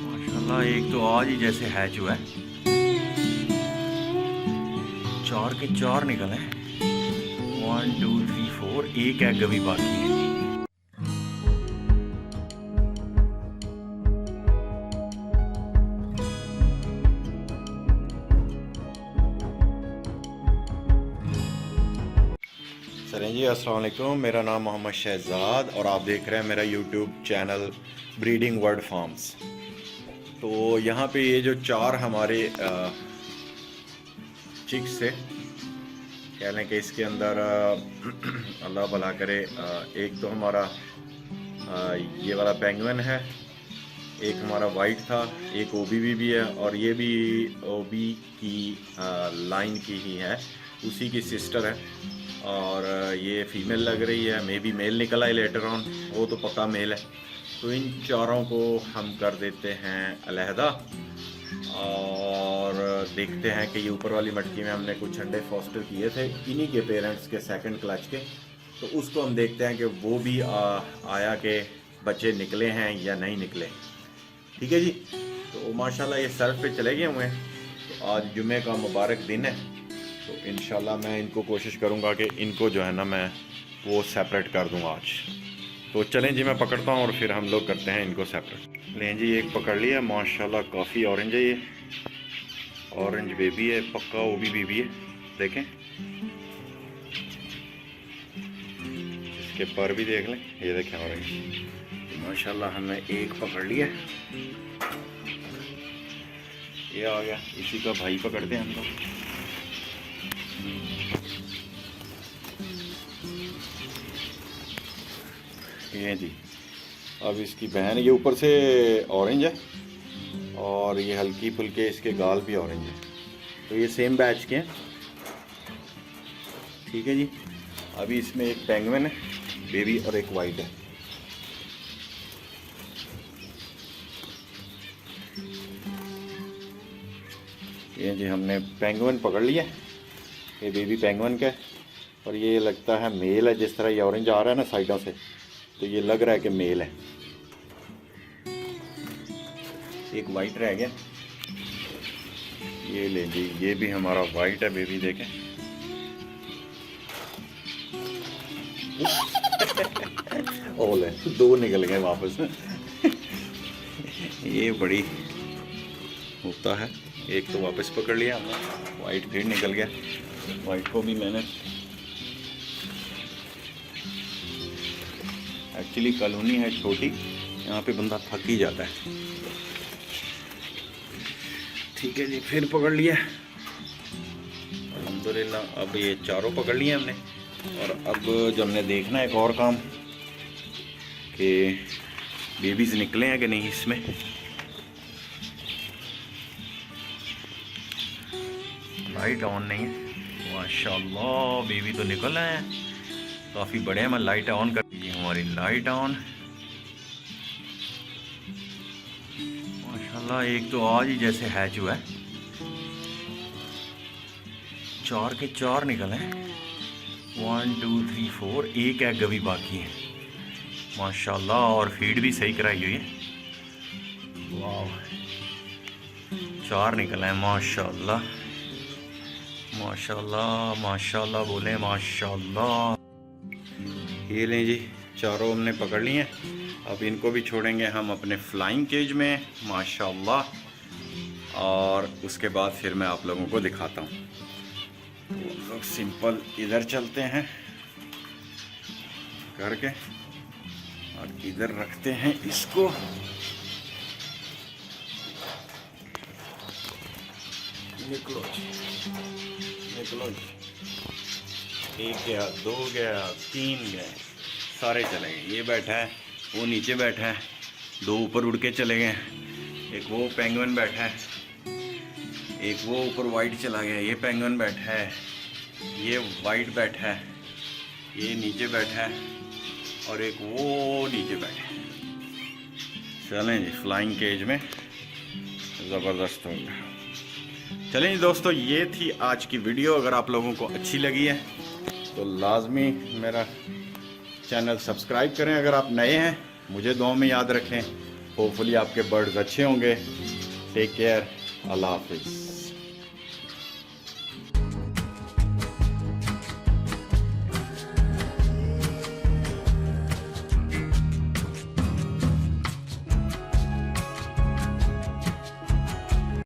माशाल्लाह एक तो आज ही जैसे हैच हुआ है, 4 के 4 निकले। 1 2 3 4, एक एग अभी बाकी है। सर जी, अस्सलाम वालेकुम। मेरा नाम मोहम्मद शहजाद और आप देख रहे हैं मेरा YouTube channel breeding word farms. तो यहाँ पे ये जो 4 हमारे चिक्स थे, कह लें कि इसके अंदर अल्लाह भला करे, एक तो हमारा ये वाला पेंगुइन है, एक हमारा वाइट था, एक ओबी भी है और ये भी ओबी की लाइन की ही है, उसी की सिस्टर है। और ये फीमेल लग रही है, मे बी मेल निकला है लेटर ऑन, वो तो पक्का मेल है। तो इन चारों को हम कर देते हैं अलहदा और देखते हैं कि ये ऊपर वाली मटकी में हमने कुछ अंडे फॉस्टर किए थे इन्हीं के पेरेंट्स के सेकंड क्लच के, तो उसको हम देखते हैं कि वो भी आया कि बच्चे निकले हैं या नहीं निकले। ठीक है जी। तो माशाल्लाह ये सर्फ पे चले गए हुए हैं। तो आज जुमे का मुबारक दिन है, तो इंशाल्लाह मैं इनको कोशिश करूँगा कि इनको जो है ना मैं वो सेपरेट कर दूँगा आज। तो चलें जी, मैं पकड़ता हूँ और फिर हम लोग करते हैं इनको सेपरेट। लें जी, एक पकड़ लिया माशाल्लाह, काफ़ी ऑरेंज है, ये ऑरेंज बेबी है पक्का, वो भी बेबी है, देखें इसके पर भी देख लें, ये देखें ऑरेंज माशाल्लाह। हमने एक पकड़ लिया, ये आ गया, इसी का भाई पकड़ते हैं हम लोग। ये जी, अब इसकी बहन, ये ऊपर से ऑरेंज है और ये हल्की फुल्के इसके गाल भी ऑरेंज है, तो ये सेम बैच के हैं। ठीक है जी। अभी इसमें एक पेंगुइन है बेबी और एक वाइट है। ये जी, हमने पेंगुइन पकड़ लिया, ये बेबी पेंगुइन का है और ये लगता है मेल है, जिस तरह ये ऑरेंज आ रहा है ना साइडों से, तो ये लग रहा है कि मेल है। एक वाइट रह गया, ये ले जी, ये भी हमारा वाइट है बेबी, देखें ओले 2 निकल गए वापस ये बड़ी होता है, एक तो वापस पकड़ लिया हमने, वाइट फिर निकल गया। वाइट को भी मैंने एक्चुअली कॉलोनी है छोटी, यहाँ पे बंदा थक ही जाता है। ठीक है जी, फिर पकड़ लिया अल्हम्दुलिल्लाह। अब ये चारों पकड़ लिए हमने और अब जो हमने देखना है एक और काम कि बेबीज निकले हैं कि नहीं इसमें। लाइट ऑन नहीं है, माशाल्लाह बेबी तो निकल रहे हैं, काफ़ी बड़े हैं। मैं लाइट ऑन कर दी, हमारी लाइट ऑन। माशाल्लाह एक तो आज ही जैसे हैच हुआ है, 4 के 4 निकले हैं। 1 2 3 4, एक एग अभी बाकी है माशाल्लाह, और फीड भी सही कराई हुई है। वाह, 4 निकले हैं माशाल्लाह माशाल्लाह माशाल्लाह, बोले माशाल्लाह। ये लें जी, चारों हमने पकड़ लिए हैं। अब इनको भी छोड़ेंगे हम अपने फ्लाइंग केज में माशाल्लाह, और उसके बाद फिर मैं आप लोगों को दिखाता हूँ। तो हम लोग सिंपल इधर चलते हैं करके और इधर रखते हैं इसको। निकलो जी, निकलो जी। 1 गया, 2 गया, 3 गए, सारे चले गए। ये बैठा है, वो नीचे बैठा है, 2 ऊपर उड़ के चले गए, एक वो पेंगुइन बैठा है, एक वो ऊपर वाइट चला गया, ये पेंगुइन बैठा है, ये वाइट बैठा है, ये नीचे बैठा है और एक वो नीचे बैठा है। चलें जी, फ्लाइंग केज में ज़बरदस्त होगा। चलें जी दोस्तों, ये थी आज की वीडियो। अगर आप लोगों को अच्छी लगी है तो लाजमी मेरा चैनल सब्सक्राइब करें। अगर आप नए हैं, मुझे दुआ में याद रखें। होपफुली आपके बर्ड्स अच्छे होंगे। टेक केयर, अल्लाह हाफिज़।